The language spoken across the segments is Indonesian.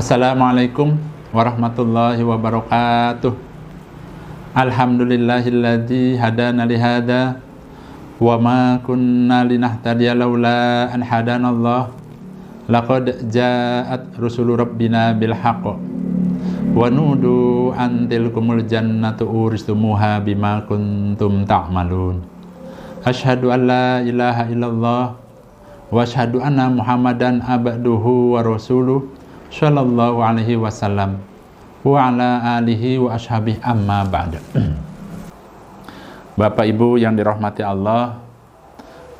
Assalamualaikum warahmatullahi wabarakatuh. Alhamdulillahilladzi hadana lihada wa ma kunna linahtadiya laula an hadanallah. Laqad ja'at rusulu rabbina bil haqq wa nudu an tilkumul jannatu uristumuha bima kuntum ta'malun. Asyhadu an la ilaha illallah wa asyhadu anna Muhammadan abduhu wa rasuluh sallallahu alaihi wasallam wa ala alihi wa ashabihi amma ba'da. Bapak Ibu yang dirahmati Allah,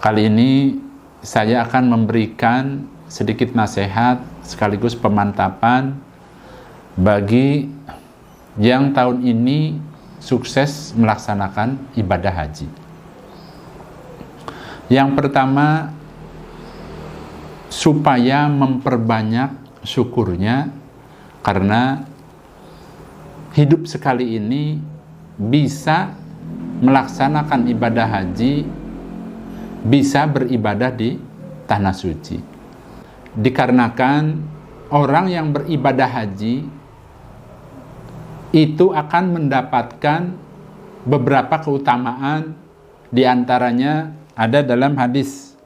kali ini saya akan memberikan sedikit nasihat sekaligus pemantapan bagi yang tahun ini sukses melaksanakan ibadah haji. Yang pertama, supaya memperbanyak syukurnya, karena hidup sekali ini bisa melaksanakan ibadah haji, bisa beribadah di tanah suci. Dikarenakan orang yang beribadah haji itu akan mendapatkan beberapa keutamaan, diantaranya ada dalam hadis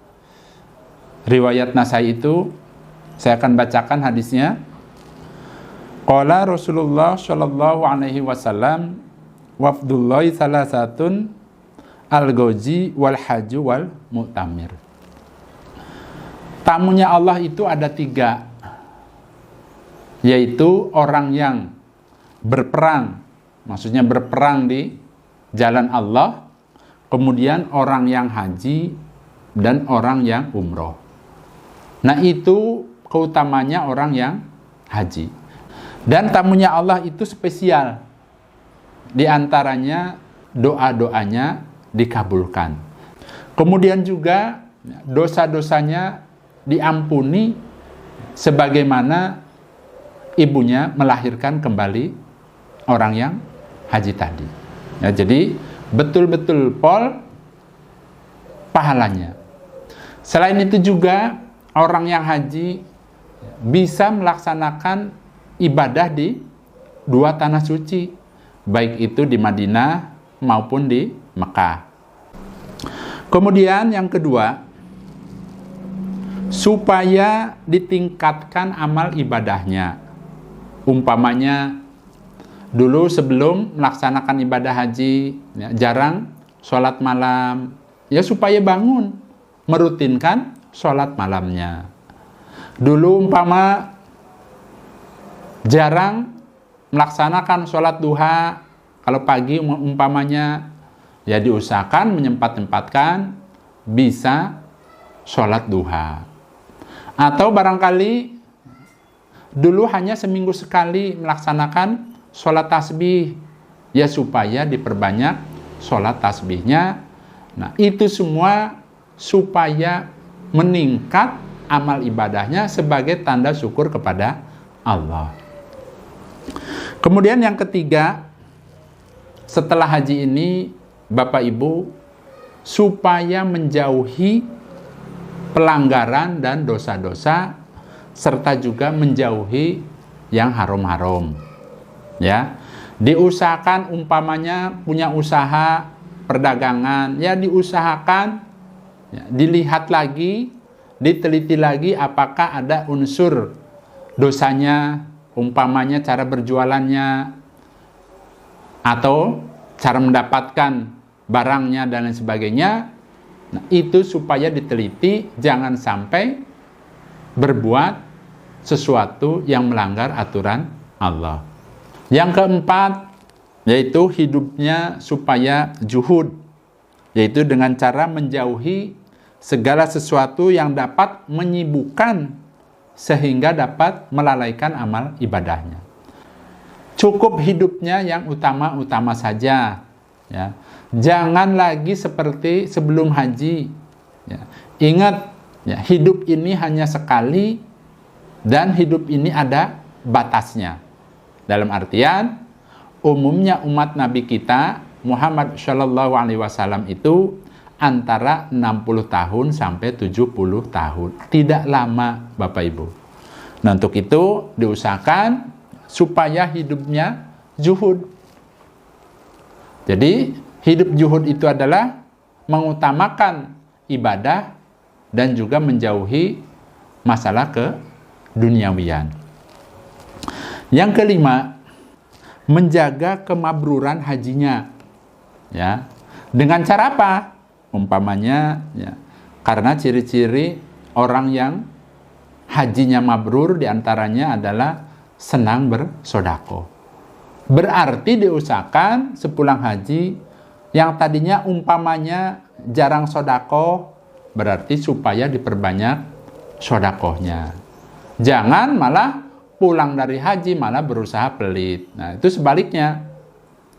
riwayat Nasai itu. Saya akan bacakan hadisnya. Qala Rasulullah sallallahu alaihi wasallam, wafdullahi salasatun al-ghazi wal haju wal mu'tamir. Tamunya Allah itu ada 3, yaitu orang yang berperang, maksudnya berperang di jalan Allah, kemudian orang yang haji, dan orang yang umroh. Nah, itu keutamanya orang yang haji. Dan tamunya Allah itu spesial. Di antaranya doa-doanya dikabulkan. Kemudian juga dosa-dosanya diampuni sebagaimana ibunya melahirkan kembali orang yang haji tadi. Ya, jadi betul-betul pol pahalanya. Selain itu juga orang yang haji bisa melaksanakan ibadah di 2 tanah suci, baik itu di Madinah maupun di Mekah. Kemudian yang kedua, supaya ditingkatkan amal ibadahnya. Umpamanya dulu sebelum melaksanakan ibadah haji, ya, jarang sholat malam, ya supaya bangun merutinkan sholat malamnya. Dulu umpama jarang melaksanakan sholat duha, kalau pagi umpamanya ya diusahakan menyempat-tempatkan bisa sholat duha. Atau barangkali dulu hanya seminggu sekali melaksanakan sholat tasbih, ya supaya diperbanyak sholat tasbihnya. Nah, itu semua supaya meningkat amal ibadahnya sebagai tanda syukur kepada Allah. Kemudian yang ketiga, setelah haji ini Bapak Ibu, supaya menjauhi pelanggaran dan dosa-dosa, serta juga menjauhi yang haram-haram. Ya, diusahakan umpamanya punya usaha perdagangan, ya diusahakan, ya, dilihat lagi, diteliti lagi apakah ada unsur dosanya, umpamanya cara berjualannya atau cara mendapatkan barangnya dan lain sebagainya. Nah, itu supaya diteliti, jangan sampai berbuat sesuatu yang melanggar aturan Allah. Yang keempat, yaitu hidupnya supaya juhud, yaitu dengan cara menjauhi segala sesuatu yang dapat menyibukkan sehingga dapat melalaikan amal ibadahnya. Cukup hidupnya yang utama-utama saja, ya. Jangan lagi seperti sebelum haji, ya. Ingat, ya, hidup ini hanya sekali dan hidup ini ada batasnya. Dalam artian, umumnya umat Nabi kita Muhammad Shallallahu Alaihi Wasallam itu antara 60 tahun sampai 70 tahun. Tidak lama, Bapak Ibu. Nah, untuk itu diusahakan supaya hidupnya zuhud. Jadi, hidup zuhud itu adalah mengutamakan ibadah dan juga menjauhi masalah keduniawian. Yang kelima, menjaga kemabruran hajinya. Ya. Dengan cara apa? Umpamanya, ya, karena ciri-ciri orang yang hajinya mabrur diantaranya adalah senang bersodako. Berarti diusahakan sepulang haji yang tadinya umpamanya jarang sodako, berarti supaya diperbanyak sodakohnya. Jangan malah pulang dari haji malah berusaha pelit. Nah, itu sebaliknya.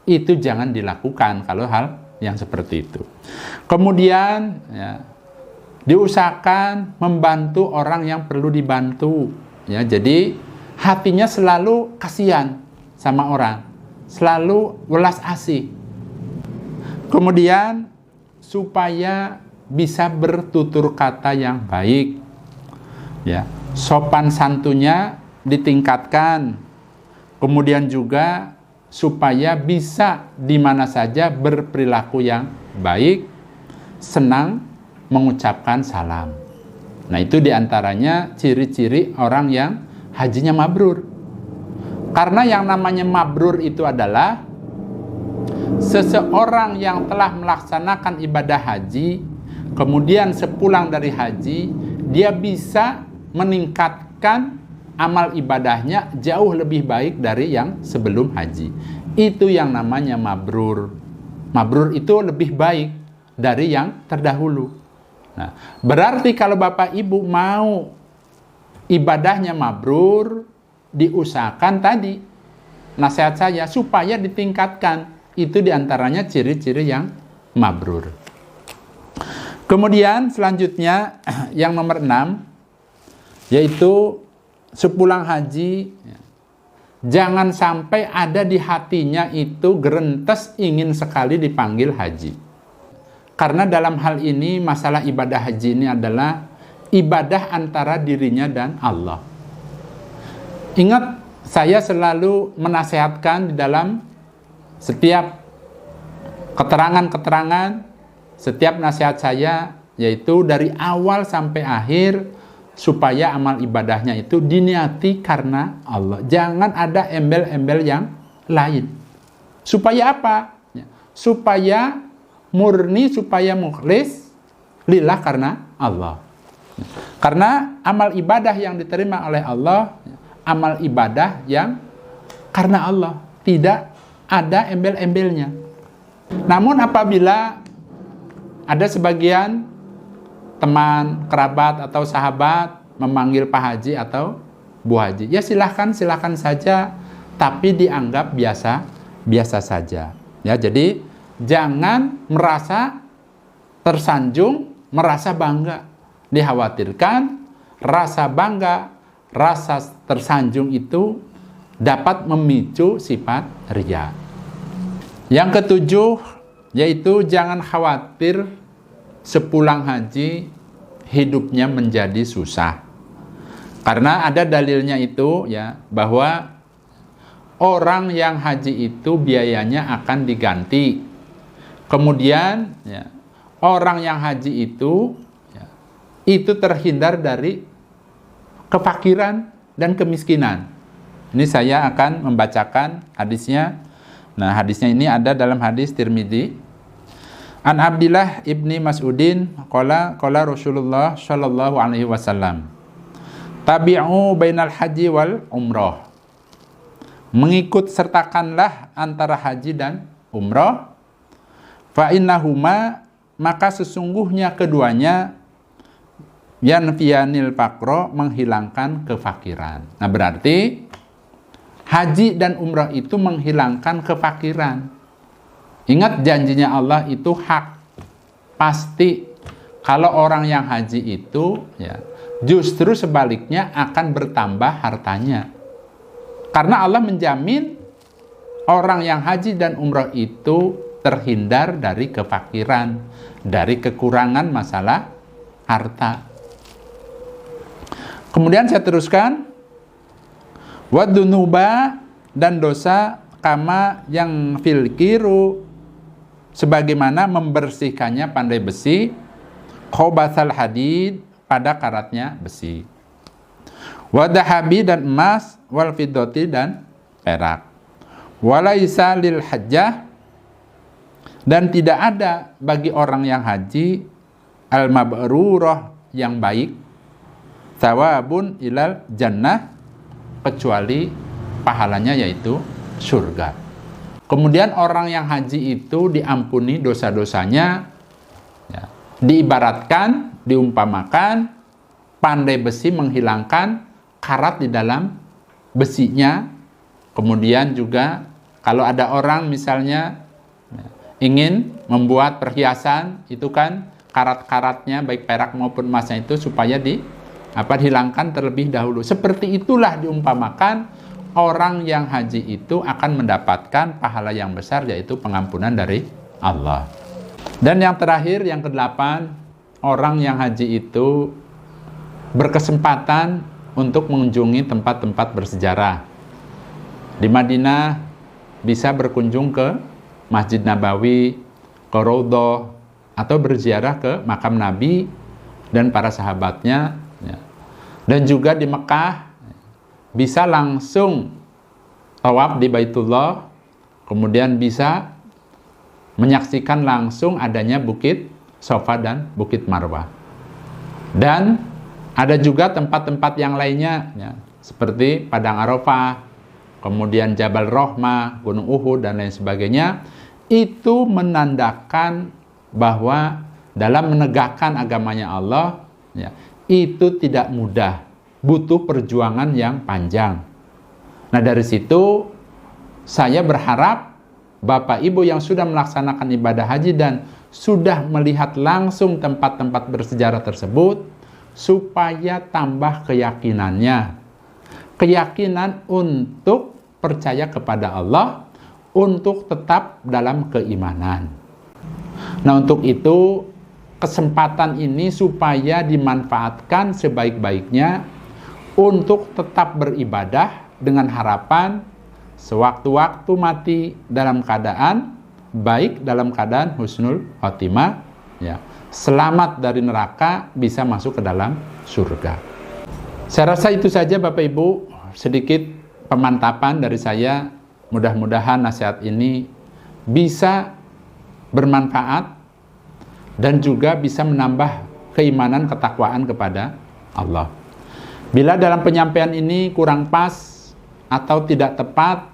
Itu jangan dilakukan kalau hal yang seperti itu. Kemudian, ya, diusahakan membantu orang yang perlu dibantu. Ya, jadi hatinya selalu kasihan sama orang, selalu welas asih. Kemudian supaya bisa bertutur kata yang baik, ya, sopan santunnya ditingkatkan. Kemudian juga supaya bisa di mana saja berperilaku yang baik, senang mengucapkan salam. Nah, itu diantaranya ciri-ciri orang yang hajinya mabrur. Karena yang namanya mabrur itu adalah seseorang yang telah melaksanakan ibadah haji, kemudian sepulang dari haji, dia bisa meningkatkan amal ibadahnya jauh lebih baik dari yang sebelum haji. Itu yang namanya mabrur. Mabrur itu lebih baik dari yang terdahulu. Nah, berarti kalau Bapak Ibu mau ibadahnya mabrur, diusahakan tadi nasihat saya supaya ditingkatkan. Itu diantaranya ciri-ciri yang mabrur. Kemudian selanjutnya yang nomor 6, yaitu sepulang haji, jangan sampai ada di hatinya itu gerentes ingin sekali dipanggil haji. Karena dalam hal ini masalah ibadah haji ini adalah ibadah antara dirinya dan Allah. Ingat, saya selalu menasehatkan di dalam setiap keterangan-keterangan, setiap nasihat saya, yaitu dari awal sampai akhir, supaya amal ibadahnya itu diniati karena Allah. Jangan ada embel-embel yang lain. Supaya apa? Supaya murni, supaya mukhlis lillah karena Allah. Karena amal ibadah yang diterima oleh Allah, amal ibadah yang karena Allah, tidak ada embel-embelnya. Namun apabila ada sebagian teman, kerabat atau sahabat memanggil Pak Haji atau Bu Haji, ya silahkan saja, tapi dianggap biasa saja. Ya, jadi jangan merasa tersanjung, merasa bangga. Dikhawatirkan rasa bangga, rasa tersanjung itu dapat memicu sifat riya. Yang ketujuh, yaitu jangan khawatir sepulang haji hidupnya menjadi susah. Karena ada dalilnya itu, ya, bahwa orang yang haji itu biayanya akan diganti. Kemudian, ya, orang yang haji itu, ya, itu terhindar dari kefakiran dan kemiskinan. Ini saya akan membacakan hadisnya. Nah, hadisnya ini ada dalam hadis Tirmidzi. An Abdillah ibni Mas'udin qala Rasulullah sallallahu alaihi wasallam, tabi'u bainal haji wal umrah. Mengikut sertakanlah antara haji dan umrah. Fa innahuma, maka sesungguhnya keduanya yanfiyanil faqra, menghilangkan kefakiran. Nah, berarti haji dan umrah itu menghilangkan kefakiran. Ingat, janjinya Allah itu hak. Pasti kalau orang yang haji itu, ya, justru sebaliknya akan bertambah hartanya. Karena Allah menjamin orang yang haji dan umrah itu terhindar dari kefakiran, dari kekurangan masalah harta. Kemudian saya teruskan, Wadunuba, dan dosa kama yang fil kiru, sebagaimana membersihkannya pandai besi, khobathal hadid, pada karatnya besi, wadahabi, dan emas, wal fiddati, dan perak, walaisa lil hajjah, dan tidak ada bagi orang yang haji al mabrurah, yang baik, thawabun ilal jannah, kecuali pahalanya yaitu surga. Kemudian orang yang haji itu diampuni dosa-dosanya, ya, diibaratkan, diumpamakan pandai besi menghilangkan karat di dalam besinya. Kemudian juga kalau ada orang misalnya ingin membuat perhiasan, itu kan karat-karatnya baik perak maupun emasnya itu supaya dihilangkan terlebih dahulu. Seperti itulah diumpamakan orang yang haji itu akan mendapatkan pahala yang besar, yaitu pengampunan dari Allah. Dan yang terakhir, yang ke-8, orang yang haji itu berkesempatan untuk mengunjungi tempat-tempat bersejarah. Di Madinah bisa berkunjung ke Masjid Nabawi, ke Raudhah, atau berziarah ke makam Nabi dan para sahabatnya. Dan juga di Mekah bisa langsung tawaf di Baitullah, kemudian bisa menyaksikan langsung adanya Bukit Safa dan Bukit Marwah. Dan ada juga tempat-tempat yang lainnya, ya, seperti Padang Arafah, kemudian Jabal Rahmah, Gunung Uhud, dan lain sebagainya. Itu menandakan bahwa dalam menegakkan agamanya Allah, ya, itu tidak mudah, butuh perjuangan yang panjang. Nah, dari situ saya berharap Bapak Ibu yang sudah melaksanakan ibadah haji dan sudah melihat langsung tempat-tempat bersejarah tersebut, supaya tambah keyakinannya. Keyakinan untuk percaya kepada Allah, untuk tetap dalam keimanan. Nah, untuk itu kesempatan ini supaya dimanfaatkan sebaik-baiknya untuk tetap beribadah dengan harapan sewaktu-waktu mati dalam keadaan baik, dalam keadaan husnul khotimah, ya, selamat dari neraka, bisa masuk ke dalam surga. Saya rasa itu saja Bapak Ibu, sedikit pemantapan dari saya. Mudah-mudahan nasihat ini bisa bermanfaat dan juga bisa menambah keimanan, ketakwaan kepada Allah. Bila dalam penyampaian ini kurang pas atau tidak tepat,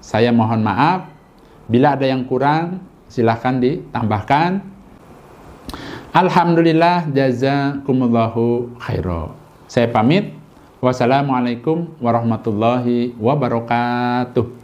saya mohon maaf. Bila ada yang kurang, silahkan ditambahkan. Alhamdulillah, jazakumullahu khairan. Saya pamit. Wassalamualaikum warahmatullahi wabarakatuh.